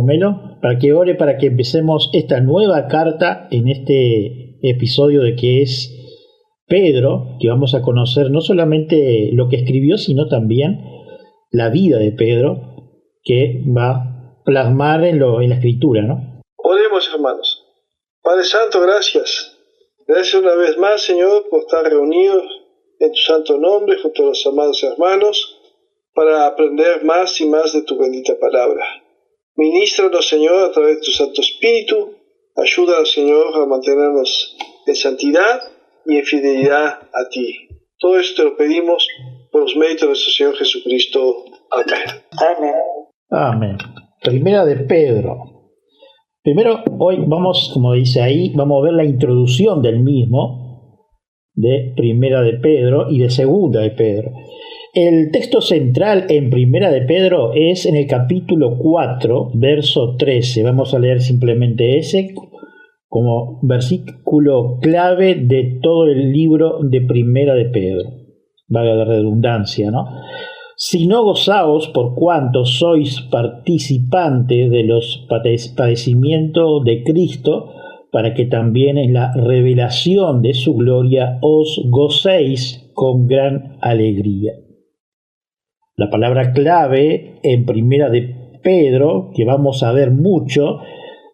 Pomelo para que ore para que empecemos esta nueva carta en este episodio de que es Pedro, que vamos a conocer no solamente lo que escribió, sino también la vida de Pedro, que va a plasmar en la escritura, ¿no? Oremos, hermanos. Padre Santo, gracias. Gracias una vez más, Señor, por estar reunidos en tu santo nombre junto a los amados hermanos para aprender más y más de tu bendita palabra. Ministranos, Señor, a través de tu Santo Espíritu. Ayúdanos, Señor, a mantenernos en santidad y en fidelidad a ti. Todo esto te lo pedimos por los méritos de nuestro Señor Jesucristo. Amén. Amén. Amén. Primera de Pedro. Primero, hoy vamos, como dice ahí, vamos a ver la introducción del mismo, de Primera de Pedro y de Segunda de Pedro. El texto central en Primera de Pedro es en el capítulo 4, verso 13. Vamos a leer simplemente ese como versículo clave de todo el libro de Primera de Pedro. Valga la redundancia, ¿no? Si no gozaos por cuanto sois participantes de los padecimientos de Cristo, para que también en la revelación de su gloria os gocéis con gran alegría. La palabra clave en Primera de Pedro, que vamos a ver mucho,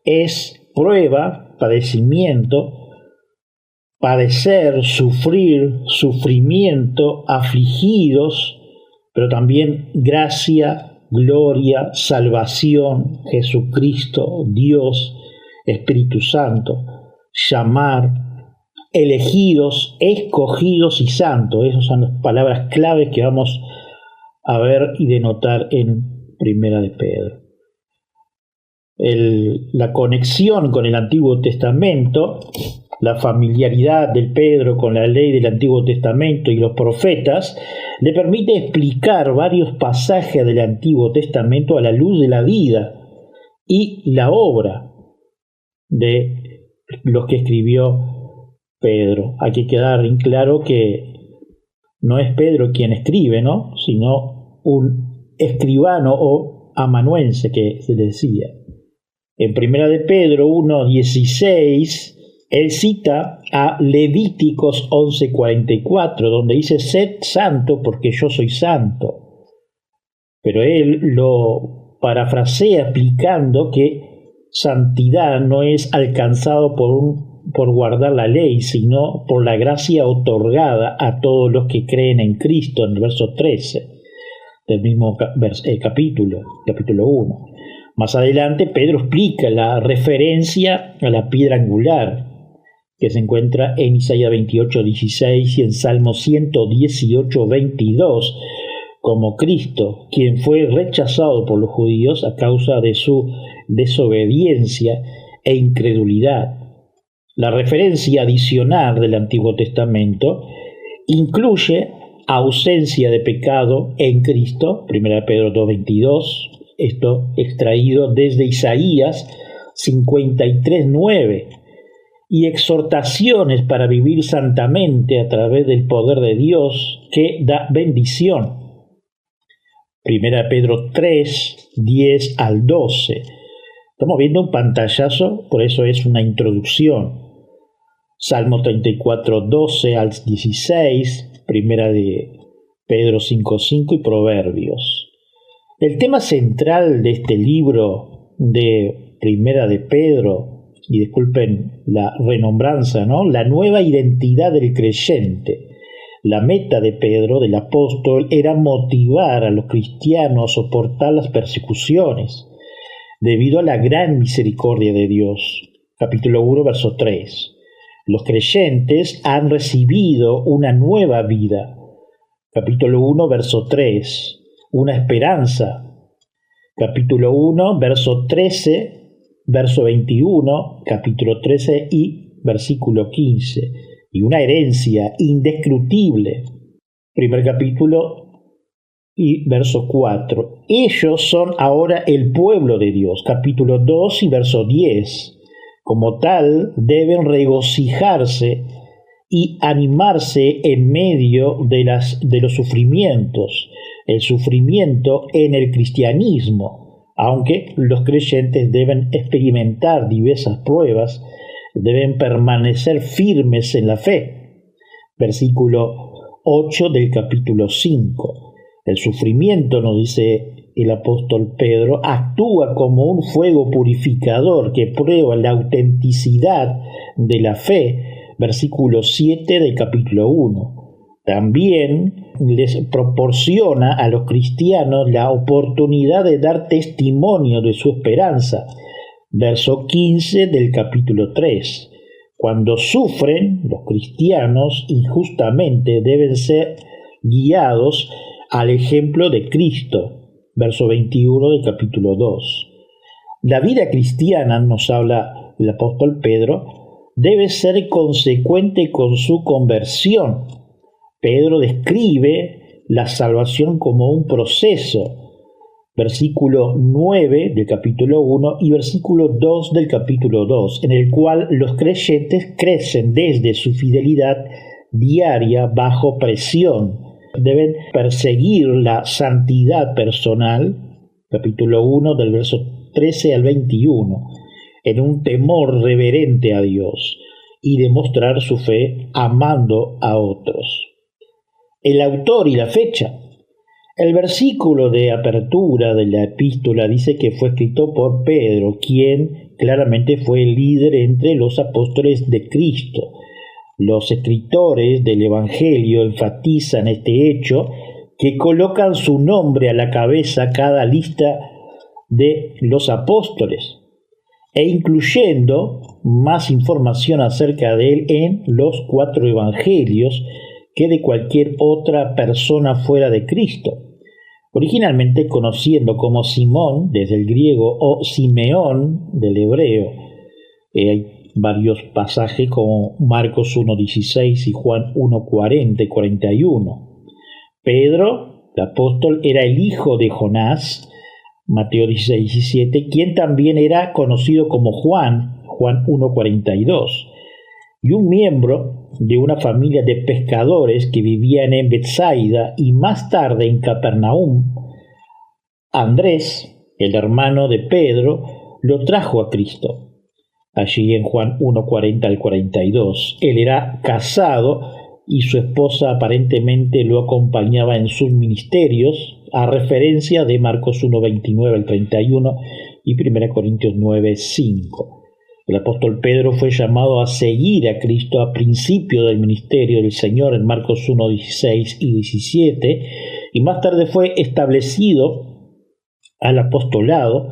es prueba, padecimiento, padecer, sufrir, sufrimiento, afligidos, pero también gracia, gloria, salvación, Jesucristo, Dios, Espíritu Santo, llamar, elegidos, escogidos y santos. Esas son las palabras claves que vamos a ver y denotar en Primera de Pedro. La conexión con el Antiguo Testamento, la familiaridad de Pedro con la ley del Antiguo Testamento y los profetas, le permite explicar varios pasajes del Antiguo Testamento a la luz de la vida y la obra de los que escribió Pedro. Hay que quedar en claro que no es Pedro quien escribe, ¿no? Sino un escribano o amanuense que se le decía. En Primera de Pedro 1:16 él cita a Levíticos 11:44, donde dice: sed santo porque yo soy santo. Pero él lo parafrasea explicando que santidad no es alcanzado por guardar la ley, sino por la gracia otorgada a todos los que creen en Cristo, en el verso 13 del mismo capítulo 1. Más adelante Pedro explica la referencia a la piedra angular, que se encuentra en Isaías 28:16 y en Salmo 118:22, como Cristo, quien fue rechazado por los judíos a causa de su desobediencia e incredulidad. La referencia adicional del Antiguo Testamento incluye ausencia de pecado en Cristo, 1 Pedro 2:22, esto extraído desde Isaías 53:9, y exhortaciones para vivir santamente a través del poder de Dios que da bendición. 1 Pedro 3:10 al 12. Estamos viendo un pantallazo, por eso es una introducción. Salmo 34:12 al 16, 1 de Pedro 5:5 y Proverbios. El tema central de este libro de Primera de Pedro, y disculpen la renombranza, ¿no? La nueva identidad del creyente. La meta de Pedro, del apóstol, era motivar a los cristianos a soportar las persecuciones debido a la gran misericordia de Dios. Capítulo 1, verso 3. Los creyentes han recibido una nueva vida. Capítulo 1, verso 3. Una esperanza. Capítulo 1, verso 13, verso 21, capítulo 13 y versículo 15. Y una herencia indescriptible. Primer capítulo y verso 4. Ellos son ahora el pueblo de Dios. Capítulo 2 y verso 10. Como tal, deben regocijarse y animarse en medio de los sufrimientos. El sufrimiento en el cristianismo, aunque los creyentes deben experimentar diversas pruebas, deben permanecer firmes en la fe. Versículo 8 del capítulo 5. El sufrimiento, nos dice el apóstol Pedro, actúa como un fuego purificador que prueba la autenticidad de la fe. Versículo 7 del capítulo 1. También les proporciona a los cristianos la oportunidad de dar testimonio de su esperanza. Verso 15 del capítulo 3. Cuando sufren, los cristianos injustamente deben ser guiados al ejemplo de Cristo. Verso 21 del capítulo 2. La vida cristiana, nos habla el apóstol Pedro, debe ser consecuente con su conversión. Pedro describe la salvación como un proceso. Versículo 9 del capítulo 1 y versículo 2 del capítulo 2, en el cual los creyentes crecen desde su fidelidad diaria bajo presión. Deben perseguir la santidad personal, capítulo 1 del verso 13 al 21, en un temor reverente a Dios y demostrar su fe amando a otros. El autor y la fecha. El versículo de apertura de la epístola dice que fue escrito por Pedro, quien claramente fue el líder entre los apóstoles de Cristo. Los escritores del Evangelio enfatizan este hecho, que colocan su nombre a la cabeza cada lista de los apóstoles, e incluyendo más información acerca de él en los 4 evangelios que de cualquier otra persona fuera de Cristo. Originalmente conociendo como Simón, desde el griego, o Simeón, del hebreo. Hay varios pasajes como Marcos 1.16 y Juan 1.40 y 41. Pedro, el apóstol, era el hijo de Jonás, Mateo 16.17, quien también era conocido como Juan 1.42, y un miembro de una familia de pescadores que vivían en Betsaida y más tarde en Capernaum. Andrés, el hermano de Pedro, lo trajo a Cristo. Allí en Juan 1.40 al 42. Él era casado y su esposa aparentemente lo acompañaba en sus ministerios, a referencia de Marcos 1.29 al 31 y 1 Corintios 9.5. El apóstol Pedro fue llamado a seguir a Cristo a principio del ministerio del Señor en Marcos 1.16 y 17, y más tarde fue establecido al apostolado.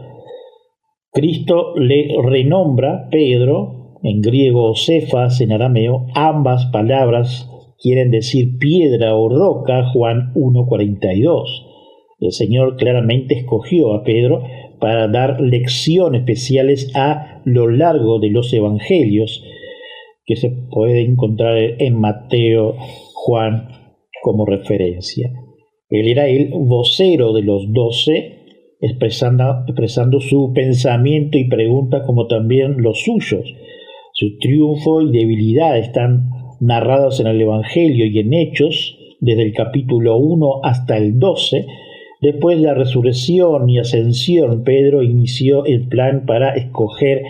Cristo le renombra Pedro, en griego Cefas, en arameo. Ambas palabras quieren decir piedra o roca, Juan 1.42. El Señor claramente escogió a Pedro para dar lecciones especiales a lo largo de los evangelios, que se puede encontrar en Mateo, Juan como referencia. Él era el vocero de los 12, expresando su pensamiento y pregunta como también los suyos. Su triunfo y debilidad están narrados en el Evangelio y en Hechos, desde el capítulo 1 hasta el 12. Después de la resurrección y ascensión, Pedro inició el plan para escoger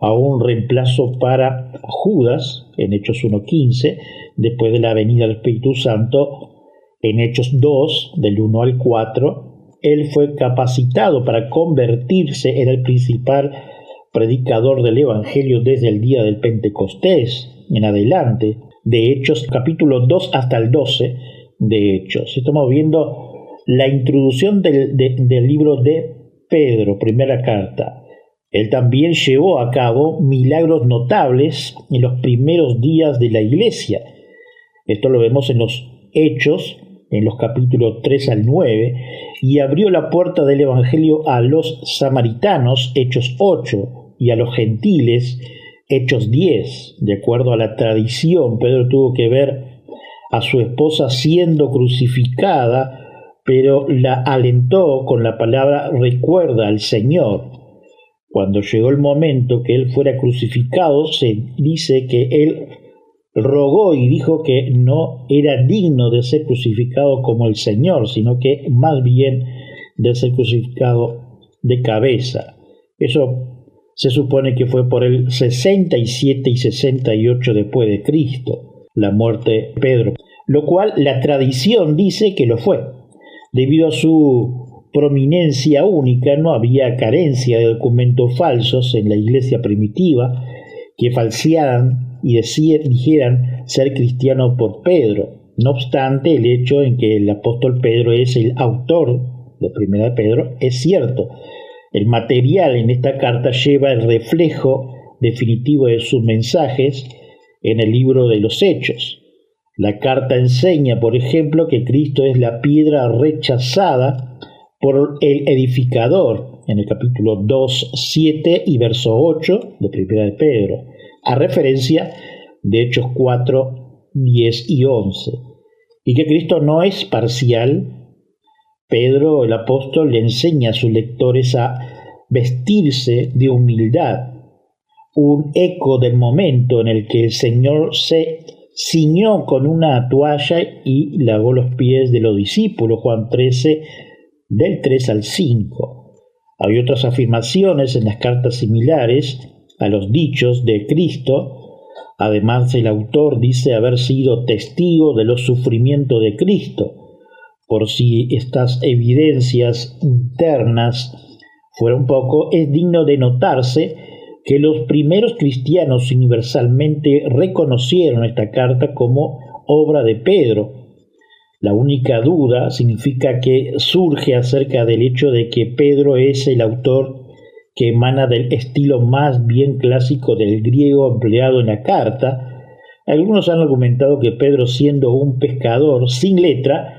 a un reemplazo para Judas, en Hechos 1.15, después de la venida del Espíritu Santo, en Hechos 2, del 1 al 4, él fue capacitado para convertirse en el principal predicador del Evangelio desde el día del Pentecostés en adelante, de Hechos capítulo 2 hasta el 12 de Hechos. Estamos viendo la introducción del libro de Pedro, primera carta. Él también llevó a cabo milagros notables en los primeros días de la iglesia. Esto lo vemos en los Hechos, en los capítulos 3 al 9, y abrió la puerta del Evangelio a los samaritanos, Hechos 8, y a los gentiles, Hechos 10. De acuerdo a la tradición, Pedro tuvo que ver a su esposa siendo crucificada, pero la alentó con la palabra recuerda al Señor. Cuando llegó el momento que él fuera crucificado, se dice que él rogó y dijo que no era digno de ser crucificado como el Señor, sino que más bien de ser crucificado de cabeza. Eso se supone que fue por el 67 y 68 después de Cristo, la muerte de Pedro, lo cual la tradición dice que lo fue. Debido a su prominencia única, no había carencia de documentos falsos en la iglesia primitiva que falsearan y dijeran ser cristianos por Pedro. No obstante, el hecho en que el apóstol Pedro es el autor de Primera de Pedro es cierto. El material en esta carta lleva el reflejo definitivo de sus mensajes en el libro de los Hechos. La carta enseña, por ejemplo, que Cristo es la piedra rechazada por el edificador, en el capítulo 2, 7 y verso 8 de Primera de Pedro, a referencia de Hechos 4, 10 y 11. Y que Cristo no es parcial. Pedro, el apóstol, le enseña a sus lectores a vestirse de humildad, un eco del momento en el que el Señor se ciñó con una toalla y lavó los pies de los discípulos, Juan 13, del 3 al 5. Hay otras afirmaciones en las cartas similares a los dichos de Cristo. Además, el autor dice haber sido testigo de los sufrimientos de Cristo. Por si estas evidencias internas fueran poco, es digno de notarse que los primeros cristianos universalmente reconocieron esta carta como obra de Pedro. La única duda significa que surge acerca del hecho de que Pedro es el autor que emana del estilo más bien clásico del griego empleado en la carta. Algunos han argumentado que Pedro, siendo un pescador sin letra,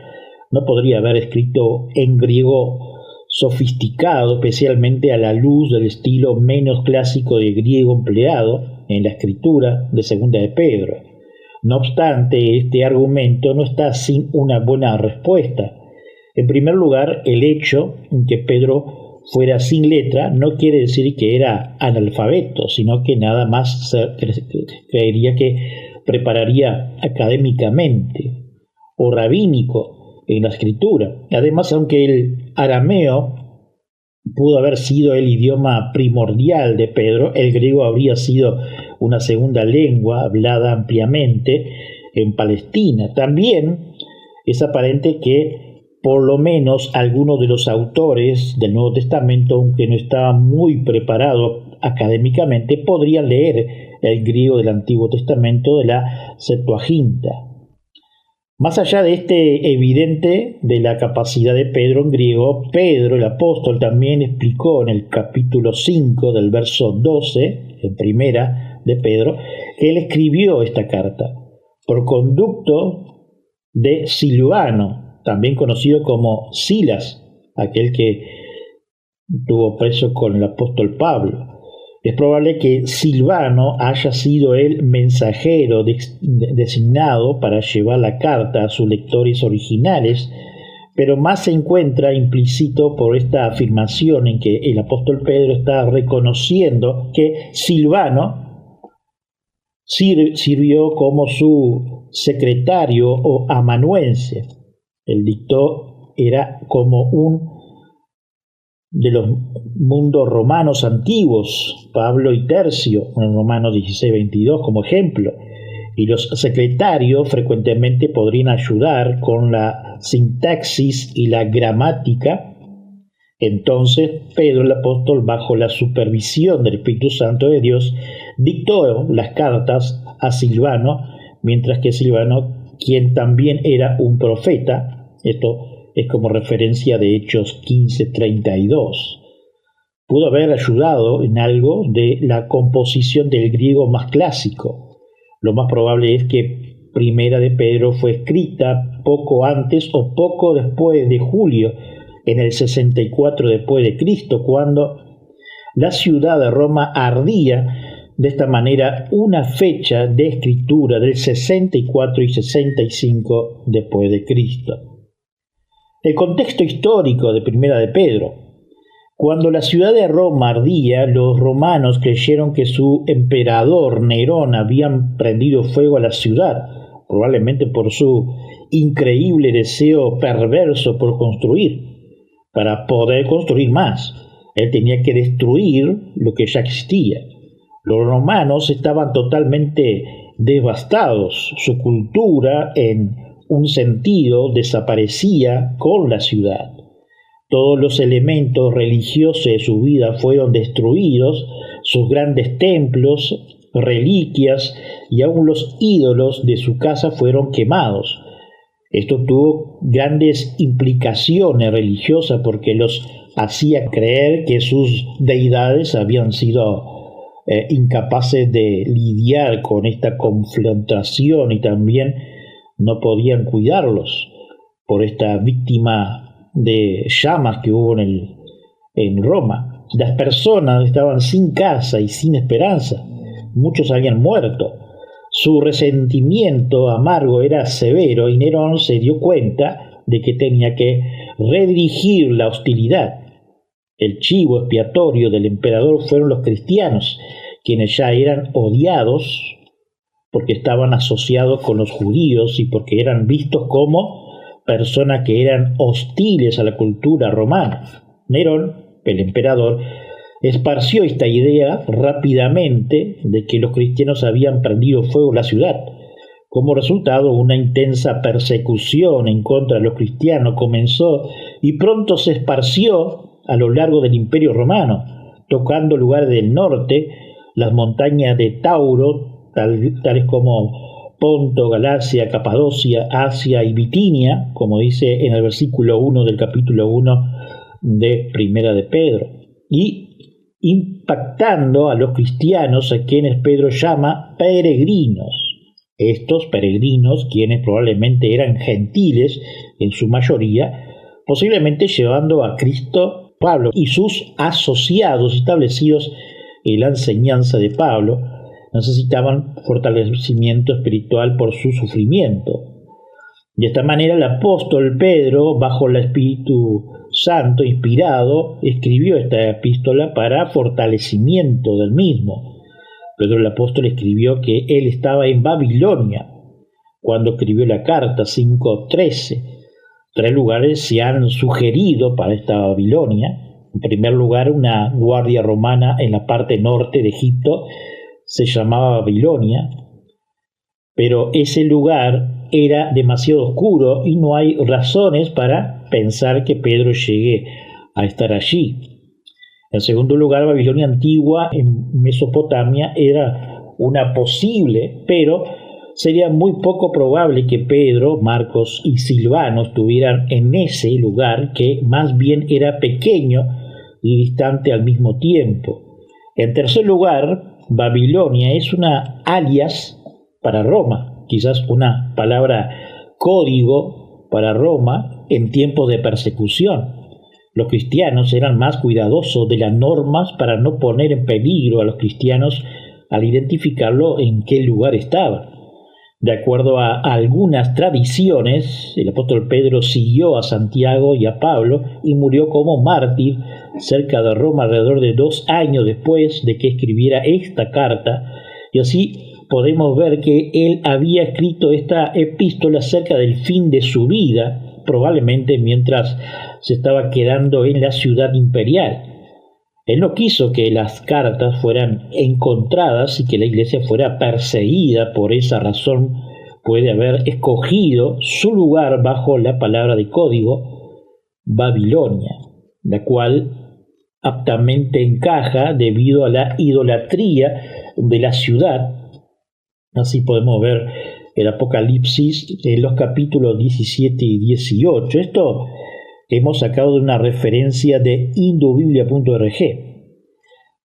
no podría haber escrito en griego sofisticado, especialmente a la luz del estilo menos clásico de griego empleado en la escritura de Segunda de Pedro. No obstante, este argumento no está sin una buena respuesta. En primer lugar, el hecho de que Pedro fuera sin letra no quiere decir que era analfabeto, sino que nada más creería que prepararía académicamente o rabínico en la escritura. Además, aunque el arameo pudo haber sido el idioma primordial de Pedro, el griego habría sido una segunda lengua hablada ampliamente en Palestina. También es aparente que por lo menos algunos de los autores del Nuevo Testamento, aunque no estaban muy preparados académicamente, podrían leer el griego del Antiguo Testamento de la Septuaginta. Más allá de este evidente de la capacidad de Pedro en griego, Pedro, el apóstol, también explicó en el capítulo 5 del verso 12, en Primera de Pedro, que él escribió esta carta por conducto de Silvano, también conocido como Silas, aquel que estuvo preso con el apóstol Pablo. Es probable que Silvano haya sido el mensajero designado para llevar la carta a sus lectores originales, pero más se encuentra implícito por esta afirmación en que el apóstol Pedro está reconociendo que Silvano sirvió como su secretario o amanuense. El dictó era como un de los mundos romanos antiguos, Pablo y Tercio, en Romanos 16:22 como ejemplo, y los secretarios frecuentemente podrían ayudar con la sintaxis y la gramática. Entonces Pedro el apóstol, bajo la supervisión del Espíritu Santo de Dios, dictó las cartas a Silvano, mientras que Silvano, quien también era un profeta, esto es como referencia de Hechos 15:32. Pudo haber ayudado en algo de la composición del griego más clásico. Lo más probable es que Primera de Pedro fue escrita poco antes o poco después de Julio, en el 64 después de Cristo, cuando la ciudad de Roma ardía. De esta manera, una fecha de escritura del 64 y 65 después de Cristo. El contexto histórico de Primera de Pedro. Cuando la ciudad de Roma ardía, los romanos creyeron que su emperador Nerón había prendido fuego a la ciudad, probablemente por su increíble deseo perverso por construir, para poder construir más. Él tenía que destruir lo que ya existía. Los romanos estaban totalmente devastados. Su cultura, en un sentido, desaparecía con la ciudad. Todos los elementos religiosos de su vida fueron destruidos, sus grandes templos, reliquias y aún los ídolos de su casa fueron quemados. Esto tuvo grandes implicaciones religiosas porque los hacía creer que sus deidades habían sido incapaces de lidiar con esta confrontación y también no podían cuidarlos por esta víctima de llamas que hubo en Roma. Las personas estaban sin casa y sin esperanza. Muchos habían muerto. Su resentimiento amargo era severo y Nerón se dio cuenta de que tenía que redirigir la hostilidad. El chivo expiatorio del emperador fueron los cristianos, quienes ya eran odiados porque estaban asociados con los judíos y porque eran vistos como personas que eran hostiles a la cultura romana. Nerón, el emperador, esparció esta idea rápidamente de que los cristianos habían prendido fuego la ciudad. Como resultado, una intensa persecución en contra de los cristianos comenzó y pronto se esparció a lo largo del Imperio Romano, tocando lugares del norte, las montañas de Tauro, tales como Ponto, Galacia, Capadocia, Asia y Bitinia, como dice en el versículo 1 del capítulo 1 de Primera de Pedro, y impactando a los cristianos a quienes Pedro llama peregrinos. Estos peregrinos, quienes probablemente eran gentiles en su mayoría, posiblemente llevando a Cristo, Pablo y sus asociados establecidos en la enseñanza de Pablo, necesitaban fortalecimiento espiritual por su sufrimiento. De esta manera el apóstol Pedro, bajo el Espíritu Santo inspirado, escribió esta epístola para fortalecimiento del mismo. Pedro el apóstol escribió que él estaba en Babilonia cuando escribió la carta 5:13. Tres lugares se han sugerido para esta Babilonia. En primer lugar, una guardia romana en la parte norte de Egipto se llamaba Babilonia, pero ese lugar era demasiado oscuro y no hay razones para pensar que Pedro llegue a estar allí. En segundo lugar, Babilonia antigua en Mesopotamia era una posible, pero sería muy poco probable que Pedro, Marcos y Silvano estuvieran en ese lugar, que más bien era pequeño y distante al mismo tiempo. En tercer lugar, Babilonia es una alias para Roma, quizás una palabra código para Roma en tiempos de persecución. Los cristianos eran más cuidadosos de las normas para no poner en peligro a los cristianos al identificarlo en qué lugar estaban. De acuerdo a algunas tradiciones, el apóstol Pedro siguió a Santiago y a Pablo y murió como mártir cerca de Roma alrededor de 2 años después de que escribiera esta carta, y así podemos ver que él había escrito esta epístola cerca del fin de su vida, probablemente mientras se estaba quedando en la ciudad imperial. Él no quiso que las cartas fueran encontradas y que la iglesia fuera perseguida. Por esa razón puede haber escogido su lugar bajo la palabra de código Babilonia, la cual aptamente encaja debido a la idolatría de la ciudad. Así podemos ver el Apocalipsis en los capítulos 17 y 18. Esto hemos sacado de una referencia de indobiblia.org.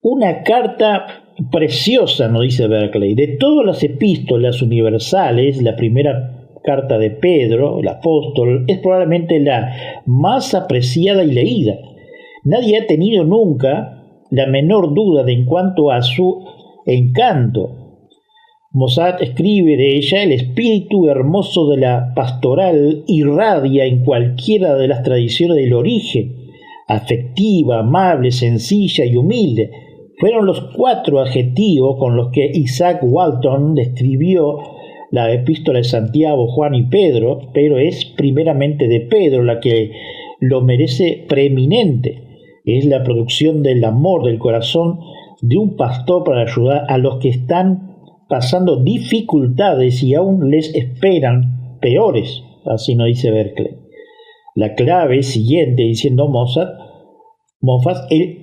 Una carta preciosa, nos dice Berkeley. De todas las epístolas universales, la primera carta de Pedro, el apóstol, es probablemente la más apreciada y leída. Nadie ha tenido nunca la menor duda de en cuanto a su encanto. Mossad escribe de ella: el espíritu hermoso de la pastoral irradia en cualquiera de las tradiciones del origen, afectiva, amable, sencilla y humilde. Fueron los 4 adjetivos con los que Isaac Walton describió la epístola de Santiago, Juan y Pedro, pero es primeramente de Pedro la que lo merece preeminente. Es la producción del amor del corazón de un pastor para ayudar a los que están pasando dificultades y aún les esperan peores, así nos dice Berkeley. La clave siguiente, diciendo Moffat, el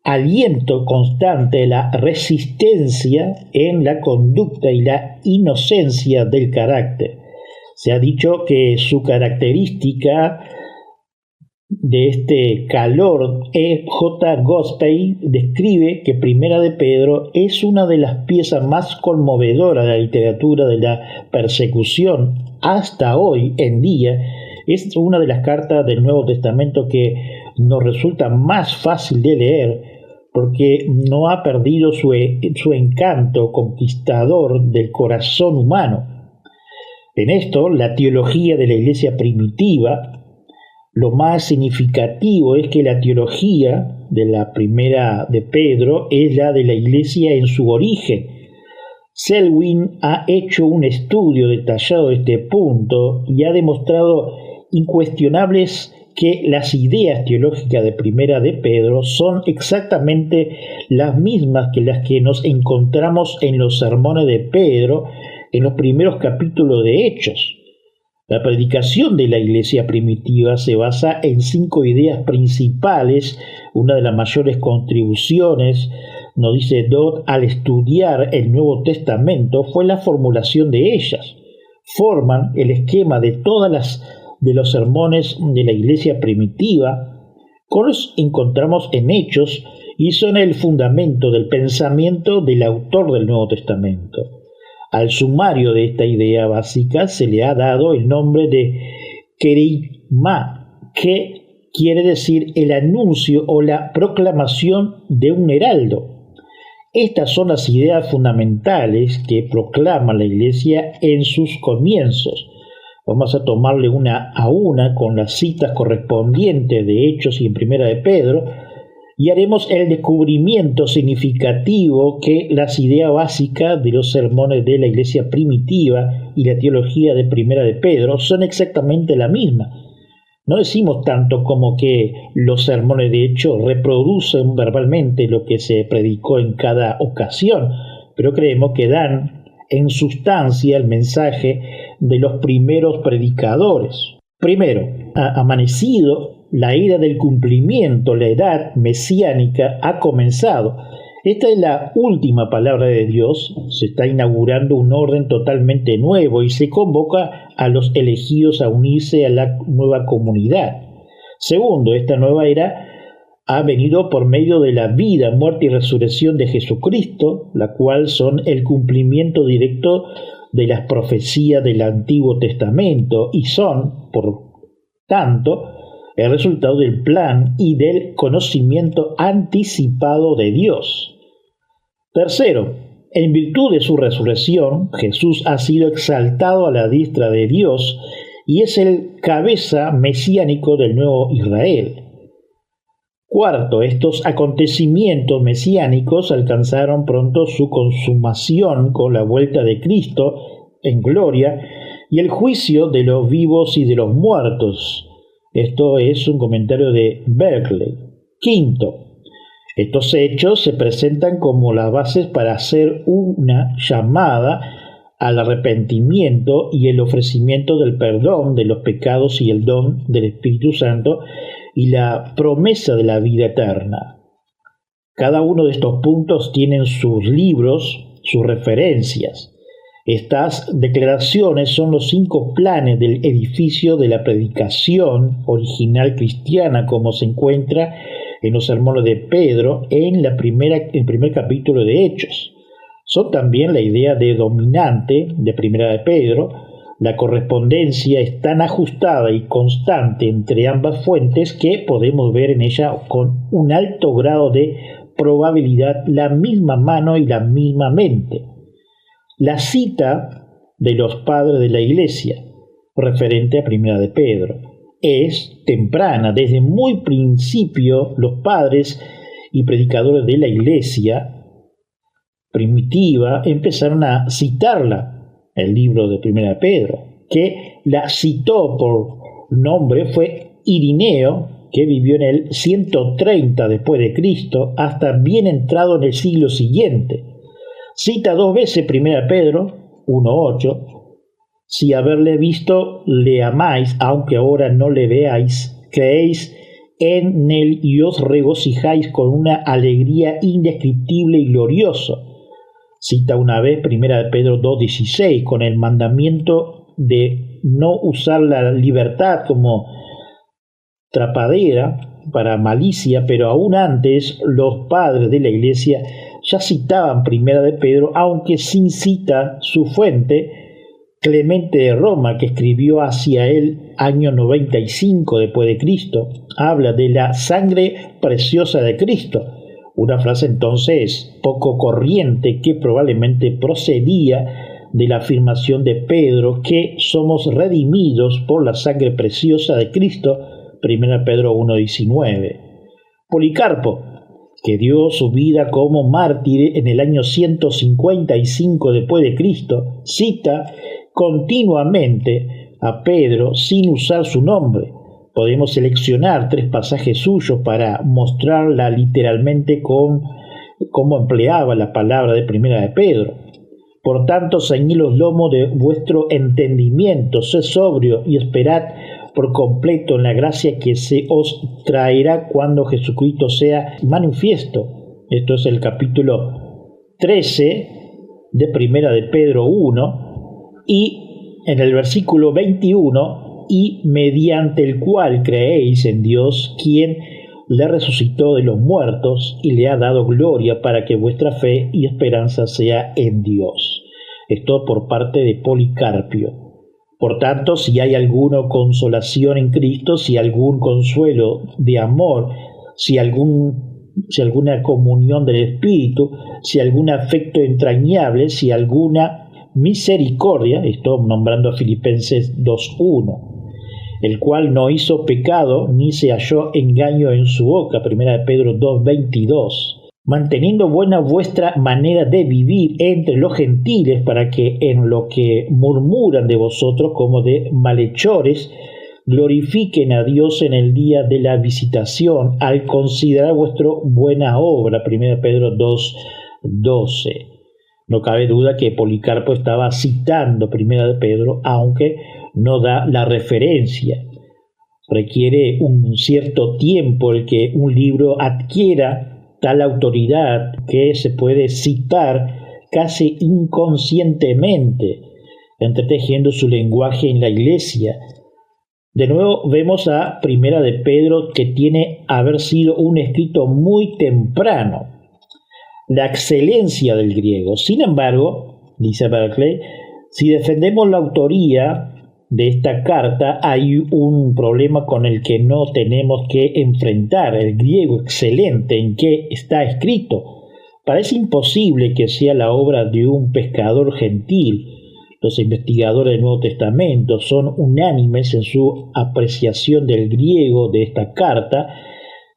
aliento constante, la resistencia en la conducta y la inocencia del carácter. Se ha dicho que su característica de este calor, J. Gospel describe que Primera de Pedro es una de las piezas más conmovedoras de la literatura de la persecución hasta hoy en día. Es una de las cartas del Nuevo Testamento que nos resulta más fácil de leer porque no ha perdido su encanto conquistador del corazón humano. En esto, la teología de la iglesia primitiva, lo más significativo es que la teología de la Primera de Pedro es la de la iglesia en su origen. Selwyn ha hecho un estudio detallado de este punto y ha demostrado incuestionables que las ideas teológicas de Primera de Pedro son exactamente las mismas que las que nos encontramos en los sermones de Pedro en los primeros capítulos de Hechos. La predicación de la iglesia primitiva se basa en 5 ideas principales. Una de las mayores contribuciones, nos dice Dodd, al estudiar el Nuevo Testamento fue la formulación de ellas. Forman el esquema de de los sermones de la iglesia primitiva, como los encontramos en Hechos, y son el fundamento del pensamiento del autor del Nuevo Testamento. Al sumario de esta idea básica se le ha dado el nombre de kerigma, que quiere decir el anuncio o la proclamación de un heraldo. Estas son las ideas fundamentales que proclama la Iglesia en sus comienzos. Vamos a tomarle una a una con las citas correspondientes de Hechos y en Primera de Pedro, y haremos el descubrimiento significativo que las ideas básicas de los sermones de la iglesia primitiva y la teología de Primera de Pedro son exactamente la misma. No decimos tanto como que los sermones de Hechos reproducen verbalmente lo que se predicó en cada ocasión, pero creemos que dan en sustancia el mensaje de los primeros predicadores. Primero, amanecido la era del cumplimiento, la edad mesiánica ha comenzado. Esta es la última palabra de Dios. Se está inaugurando un orden totalmente nuevo y se convoca a los elegidos a unirse a la nueva comunidad. Segundo, esta nueva era ha venido por medio de la vida, muerte y resurrección de Jesucristo, la cual son el cumplimiento directo de las profecías del Antiguo Testamento y son, por tanto, el resultado del plan y del conocimiento anticipado de Dios. Tercero, en virtud de su resurrección, Jesús ha sido exaltado a la diestra de Dios y es el cabeza mesiánico del nuevo Israel. Cuarto, estos acontecimientos mesiánicos alcanzaron pronto su consumación con la vuelta de Cristo en gloria y el juicio de los vivos y de los muertos. Esto es un comentario de Berkeley. Quinto, estos hechos se presentan como las bases para hacer una llamada al arrepentimiento y el ofrecimiento del perdón de los pecados y el don del Espíritu Santo y la promesa de la vida eterna. Cada uno de estos puntos tienen sus libros, sus referencias. Estas declaraciones son los 5 planes del edificio de la predicación original cristiana, como se encuentra en los sermones de Pedro en el primer capítulo de Hechos. Son también la idea de dominante de Primera de Pedro. La correspondencia es tan ajustada y constante entre ambas fuentes que podemos ver en ella con un alto grado de probabilidad la misma mano y la misma mente. La cita de los padres de la Iglesia, referente a Primera de Pedro, es temprana. Desde muy principio, los padres y predicadores de la Iglesia primitiva empezaron a citarla. El libro de Primera de Pedro, que la citó por nombre fue Irineo, que vivió en el 130 después de Cristo hasta bien entrado en el siglo siguiente. Cita 2 veces 1 Pedro 1:8: si haberle visto le amáis, aunque ahora no le veáis, creéis en él y os regocijáis con una alegría indescriptible y gloriosa. Cita una vez 1 Pedro 2:16, con el mandamiento de no usar la libertad como trapadera para malicia, pero aún antes los padres de la Iglesia ya citaban 1 de Pedro, aunque sin cita su fuente, Clemente de Roma, que escribió hacia el año 95 después de Cristo, habla de la sangre preciosa de Cristo, una frase entonces poco corriente que probablemente procedía de la afirmación de Pedro que somos redimidos por la sangre preciosa de Cristo, 1 Pedro 1:19. Policarpo, que dio su vida como mártir en el año 155 después de Cristo, cita continuamente a Pedro sin usar su nombre. Podemos seleccionar 3 pasajes suyos para mostrarla literalmente cómo empleaba la palabra de 1 de Pedro. Por tanto, ceñid los lomos de vuestro entendimiento, sed sobrio y esperad por completo en la gracia que se os traerá cuando Jesucristo sea manifiesto. Esto es el capítulo 13 de 1 de Pedro 1, y en el versículo 21, y mediante el cual creéis en Dios, quien le resucitó de los muertos y le ha dado gloria, para que vuestra fe y esperanza sea en Dios. Esto por parte de Policarpio. Por tanto, si hay alguna consolación en Cristo, si algún consuelo de amor, si alguna comunión del Espíritu, si algún afecto entrañable, si alguna misericordia, esto nombrando a Filipenses 2:1, el cual no hizo pecado ni se halló engaño en su boca, 1 de Pedro 2:22, manteniendo buena vuestra manera de vivir entre los gentiles, para que en lo que murmuran de vosotros como de malhechores, glorifiquen a Dios en el día de la visitación, al considerar vuestra buena obra, 1 Pedro 2:12. No cabe duda que Policarpo estaba citando 1 de Pedro, aunque no da la referencia. Requiere un cierto tiempo el que un libro adquiera tal autoridad que se puede citar casi inconscientemente, entretejiendo su lenguaje en la iglesia. De nuevo vemos a 1 de Pedro, que tiene haber sido un escrito muy temprano. La excelencia del griego. Sin embargo, dice Berkeley, si defendemos la autoría de esta carta, hay un problema con el que no tenemos que enfrentar: el griego excelente en que está escrito. Parece imposible que sea la obra de un pescador gentil. Los investigadores del Nuevo Testamento son unánimes en su apreciación del griego de esta carta.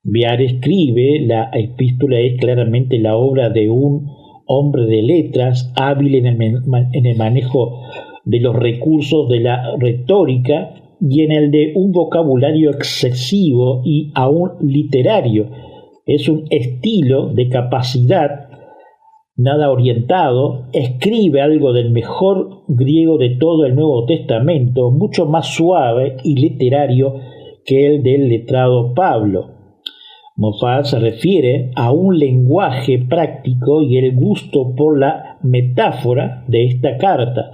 Viar escribe: la epístola es claramente la obra de un hombre de letras, hábil en el manejo de los recursos de la retórica y en el de un vocabulario excesivo y aún literario. Es un estilo de capacidad nada orientado, escribe algo del mejor griego de todo el Nuevo Testamento, mucho más suave y literario que el del letrado Pablo. Moffat se refiere a un lenguaje práctico y el gusto por la metáfora de esta carta.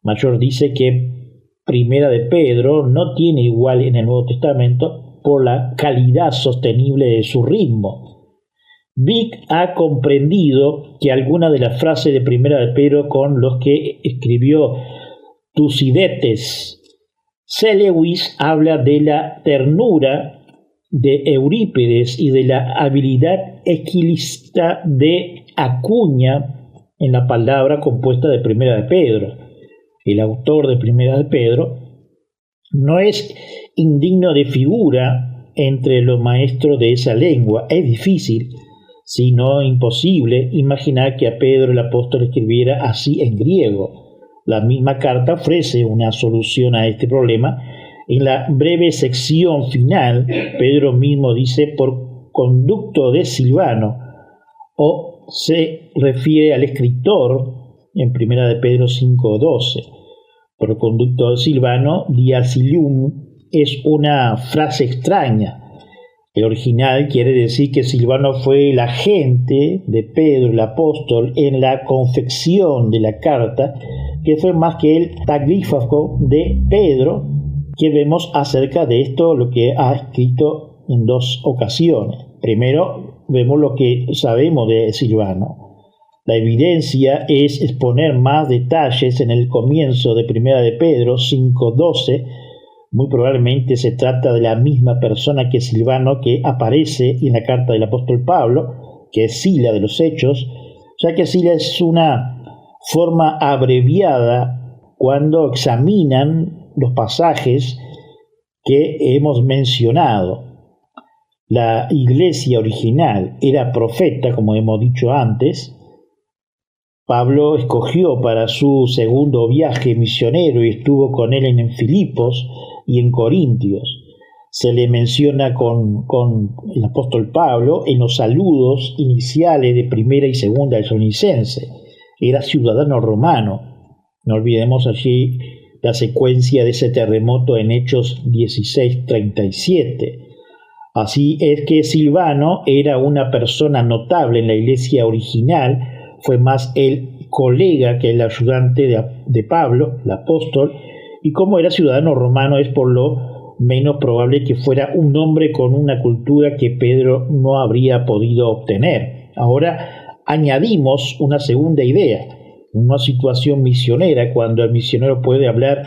Mayor dice que 1 de Pedro no tiene igual en el Nuevo Testamento por la calidad sostenible de su ritmo. Vic ha comprendido que algunas de las frases de 1 de Pedro con los que escribió Tucídides. C. Lewis habla de la ternura de Eurípides y de la habilidad estilística de Acuña en la palabra compuesta de 1 de Pedro. El autor de 1 de Pedro no es indigno de figura entre los maestros de esa lengua. Es difícil, si no imposible, imaginar que a Pedro el apóstol escribiera así en griego. La misma carta ofrece una solución a este problema En la breve sección final, Pedro mismo dice por conducto de Silvano, o se refiere al escritor en 1 de Pedro 5:12. Por conducto de Silvano, diasilium es una frase extraña. El original quiere decir que Silvano fue el agente de Pedro, el apóstol, en la confección de la carta, que fue más que el taglífago de Pedro, que vemos acerca de esto lo que ha escrito en 2 ocasiones. Primero, vemos lo que sabemos de Silvano. La evidencia es exponer más detalles en el comienzo de 1 de Pedro 5:12. Muy probablemente se trata de la misma persona que Silvano que aparece en la carta del apóstol Pablo, que es Sila de los Hechos, ya que Sila es una forma abreviada cuando examinan los pasajes que hemos mencionado. La iglesia original era profeta, como hemos dicho antes. Pablo escogió para su segundo viaje misionero y estuvo con él en Filipos y en Corintios. Se le menciona con el apóstol Pablo en los saludos iniciales de 1 y 2 Tesalonicenses. Era ciudadano romano. No olvidemos allí la secuencia de ese terremoto en Hechos 16:37. Así es que Silvano era una persona notable en la iglesia original, fue más el colega que el ayudante de Pablo, el apóstol, y como era ciudadano romano es por lo menos probable que fuera un hombre con una cultura que Pedro no habría podido obtener. Ahora añadimos una segunda idea, una situación misionera, cuando el misionero puede hablar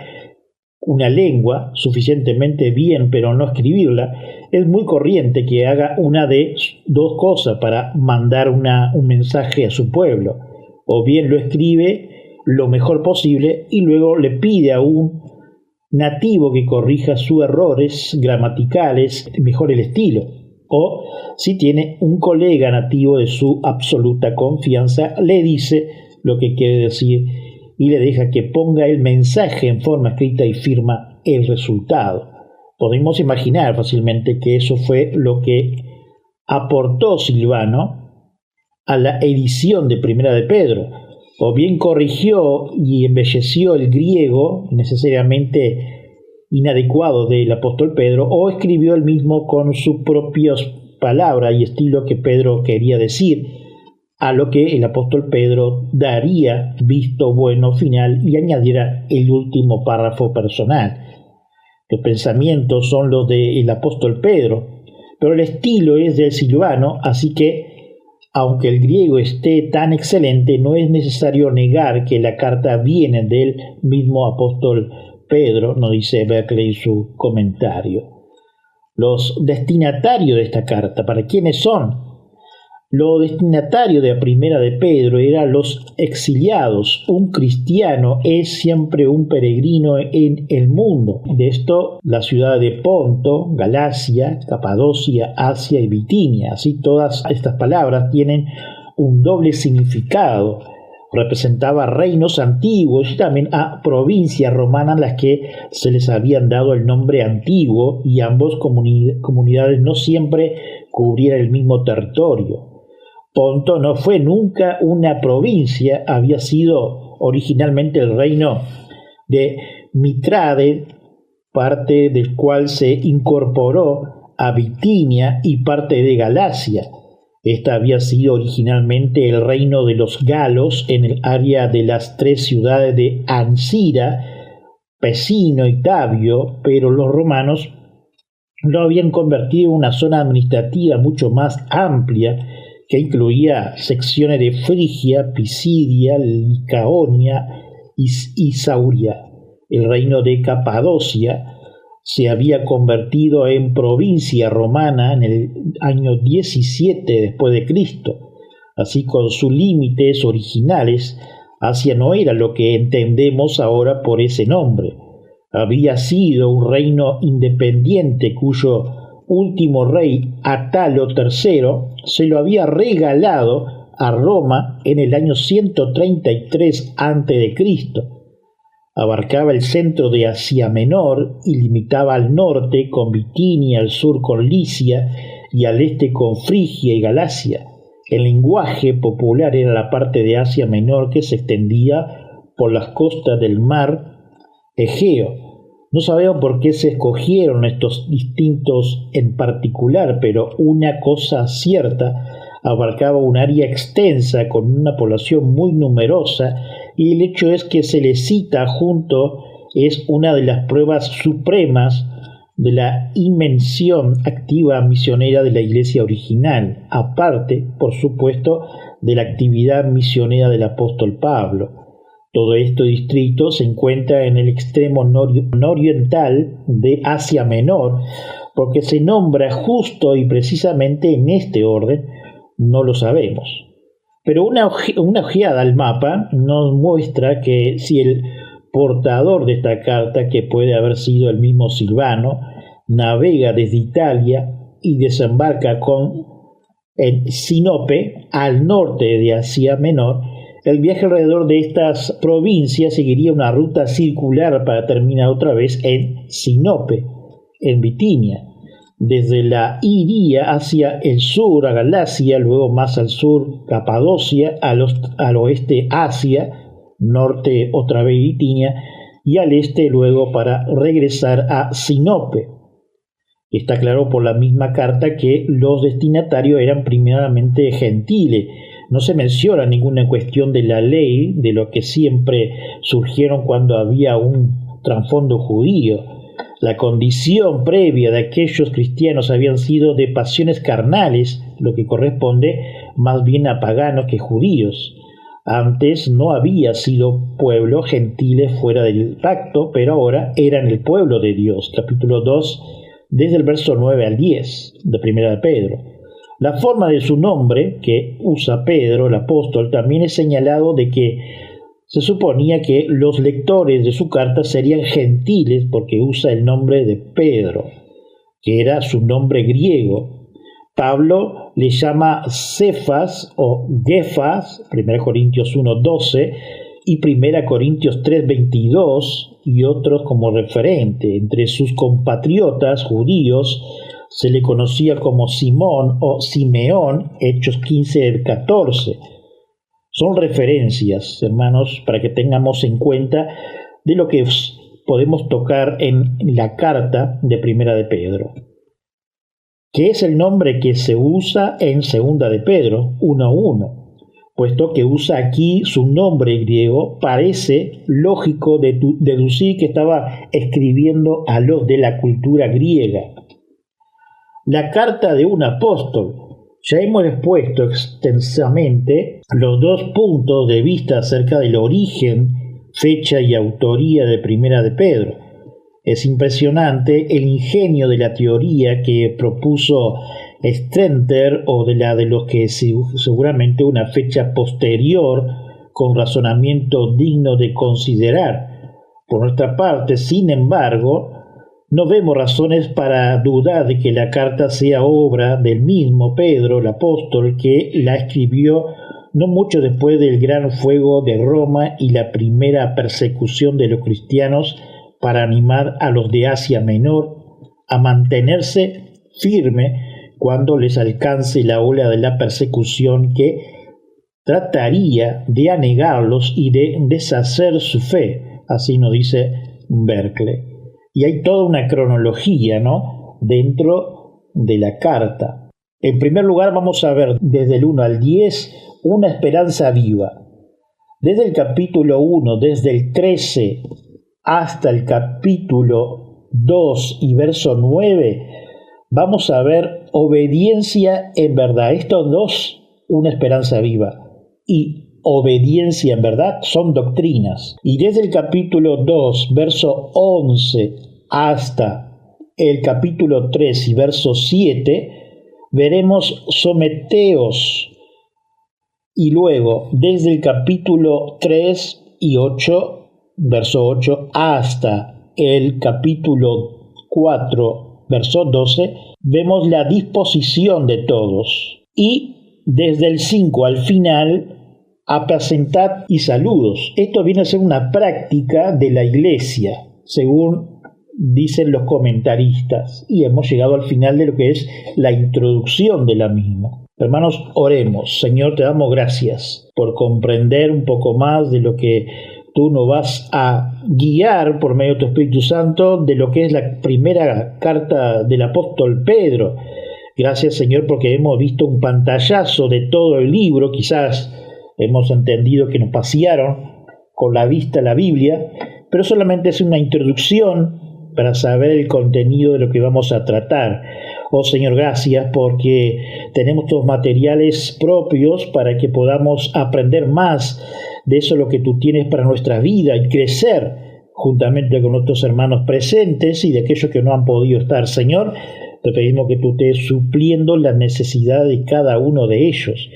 una lengua suficientemente bien pero no escribirla. Es muy corriente que haga una de 2 cosas para mandar un mensaje a su pueblo. O bien lo escribe lo mejor posible y luego le pide a un nativo que corrija sus errores gramaticales, mejor el estilo. O si tiene un colega nativo de su absoluta confianza, le dice lo que quiere decir y le deja que ponga el mensaje en forma escrita y firma el resultado. Podemos imaginar fácilmente que eso fue lo que aportó Silvano a la edición de 1 de Pedro. O bien corrigió y embelleció el griego necesariamente inadecuado del apóstol Pedro, o escribió él mismo con sus propias palabras y estilo que Pedro quería decir, a lo que el apóstol Pedro daría visto bueno final y añadiera el último párrafo personal. Los pensamientos son los del apóstol Pedro, pero el estilo es del Silvano, así que aunque el griego esté tan excelente, no es necesario negar que la carta viene del mismo apóstol Pedro, nos dice Berkeley en su comentario. Los destinatarios de esta carta, ¿para quiénes son? Los destinatarios de la 1 de Pedro eran los exiliados. Un cristiano es siempre un peregrino en el mundo. De esto, la ciudad de Ponto, Galacia, Capadocia, Asia y Bitinia. Así todas estas palabras tienen un doble significado. Representaba reinos antiguos y también a provincias romanas las que se les habían dado el nombre antiguo, y ambos comunidades no siempre cubrían el mismo territorio. Ponto no fue nunca una provincia, había sido originalmente el reino de Mitrade, parte del cual se incorporó a Bitinia y parte de Galacia. Esta había sido originalmente el reino de los galos en el área de las 3 ciudades de Ancira, Pesino y Tabio, pero los romanos lo habían convertido en una zona administrativa mucho más amplia, que incluía secciones de Frigia, Pisidia, Licaonia y Sauria. El reino de Capadocia se había convertido en provincia romana en el año 17 después de Cristo. Así, con sus límites originales, Asia no era lo que entendemos ahora por ese nombre. Había sido un reino independiente cuyo último rey, Atalo III, se lo había regalado a Roma en el año 133 a.C. Abarcaba el centro de Asia Menor y limitaba al norte con Bitinia, al sur con Licia y al este con Frigia y Galacia. El lenguaje popular era la parte de Asia Menor que se extendía por las costas del mar Egeo. No sabemos por qué se escogieron estos distintos en particular, pero una cosa cierta, abarcaba un área extensa con una población muy numerosa, y el hecho es que se le cita junto es una de las pruebas supremas de la invención activa misionera de la iglesia original, aparte, por supuesto, de la actividad misionera del apóstol Pablo. Todo este distrito se encuentra en el extremo nororiental de Asia Menor, porque se nombra justo y precisamente en este orden, no lo sabemos. Pero una ojeada al mapa nos muestra que si el portador de esta carta, que puede haber sido el mismo Silvano, navega desde Italia y desembarca en Sinope, al norte de Asia Menor, el viaje alrededor de estas provincias seguiría una ruta circular para terminar otra vez en Sinope, en Bitinia. Desde la iría hacia el sur a Galacia, luego más al sur Capadocia, al oeste Asia, norte otra vez Bitinia, y al este luego para regresar a Sinope. Está claro por la misma carta que los destinatarios eran primeramente gentiles. No se menciona ninguna cuestión de la ley, de lo que siempre surgieron cuando había un trasfondo judío. La condición previa de aquellos cristianos habían sido de pasiones carnales, lo que corresponde más bien a paganos que judíos. Antes no había sido pueblo gentiles fuera del pacto, pero ahora eran el pueblo de Dios. Capítulo 2, desde el verso 9 al 10 de Primera de Pedro. La forma de su nombre que usa Pedro, el apóstol, también es señalado de que se suponía que los lectores de su carta serían gentiles porque usa el nombre de Pedro, que era su nombre griego. Pablo le llama Cefas o Gefas, 1 Corintios 1:12 y 1 Corintios 3:22, y otros como referente. Entre sus compatriotas judíos se le conocía como Simón o Simeón, Hechos 15:14. Son referencias, hermanos, para que tengamos en cuenta de lo que podemos tocar en la carta de Primera de Pedro, que es el nombre que se usa en Segunda de Pedro 1:1. Puesto que usa aquí su nombre griego, parece lógico deducir que estaba escribiendo a los de la cultura griega. La carta de un apóstol. Ya hemos expuesto extensamente los dos puntos de vista acerca del origen, fecha y autoría de Primera de Pedro. Es impresionante el ingenio de la teoría que propuso Stenter o de los que seguramente una fecha posterior con razonamiento digno de considerar. Por nuestra parte, sin embargo, no vemos razones para dudar de que la carta sea obra del mismo Pedro, el apóstol, que la escribió no mucho después del gran fuego de Roma y la primera persecución de los cristianos para animar a los de Asia Menor a mantenerse firme cuando les alcance la ola de la persecución que trataría de anegarlos y de deshacer su fe. Así nos dice Berkeley. Y hay toda una cronología, ¿no?, dentro de la carta. En primer lugar, vamos a ver desde el 1 al 10 una esperanza viva. Desde el capítulo 1, desde el 13 hasta el capítulo 2 y verso 9, vamos a ver obediencia en verdad. Estos dos, una esperanza viva, y obediencia en verdad son doctrinas. Y desde el capítulo 2, verso 11 hasta el capítulo 3 y verso 7, veremos someteos. Y luego, desde el capítulo 3 y 8, verso 8, hasta el capítulo 4, verso 12, vemos la disposición de todos. Y desde el 5 al final, apacentad y saludos. Esto viene a ser una práctica de la iglesia, según dicen los comentaristas, y hemos llegado al final de lo que es la introducción de la misma. Hermanos, oremos. Señor, te damos gracias por comprender un poco más de lo que tú nos vas a guiar por medio de tu Espíritu Santo, de lo que es la primera carta del apóstol Pedro. Gracias, Señor, porque hemos visto un pantallazo de todo el libro. Quizás hemos entendido que nos pasearon con la vista la Biblia, pero solamente es una introducción para saber el contenido de lo que vamos a tratar. Oh Señor, gracias porque tenemos todos materiales propios para que podamos aprender más de eso lo que tú tienes para nuestra vida y crecer juntamente con nuestros hermanos presentes y de aquellos que no han podido estar. Señor, te pedimos que tú estés supliendo la necesidad de cada uno de ellos,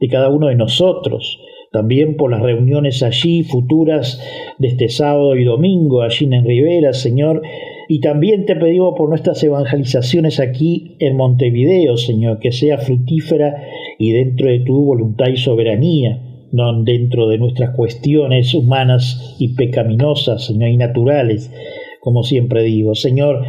de cada uno de nosotros. También por las reuniones allí futuras de este sábado y domingo, allí en Rivera, Señor. Y también te pedimos por nuestras evangelizaciones aquí en Montevideo, Señor, que sea fructífera y dentro de tu voluntad y soberanía, no dentro de nuestras cuestiones humanas y pecaminosas, Señor, y naturales, como siempre digo. Señor,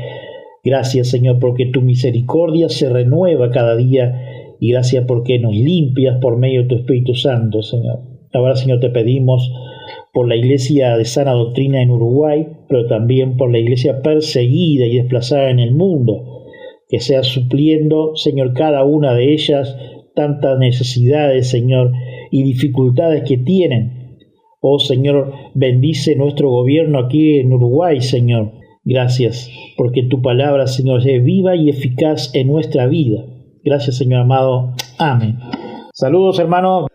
gracias, Señor, porque tu misericordia se renueva cada día y gracias porque nos limpias por medio de tu Espíritu Santo, Señor. Ahora, Señor, te pedimos por la Iglesia de Sana Doctrina en Uruguay, pero también por la Iglesia perseguida y desplazada en el mundo, que sea supliendo, Señor, cada una de ellas tantas necesidades, Señor, y dificultades que tienen. Oh, Señor, bendice nuestro gobierno aquí en Uruguay, Señor. Gracias, porque tu palabra, Señor, es viva y eficaz en nuestra vida. Gracias, Señor amado. Amén. Saludos, hermanos.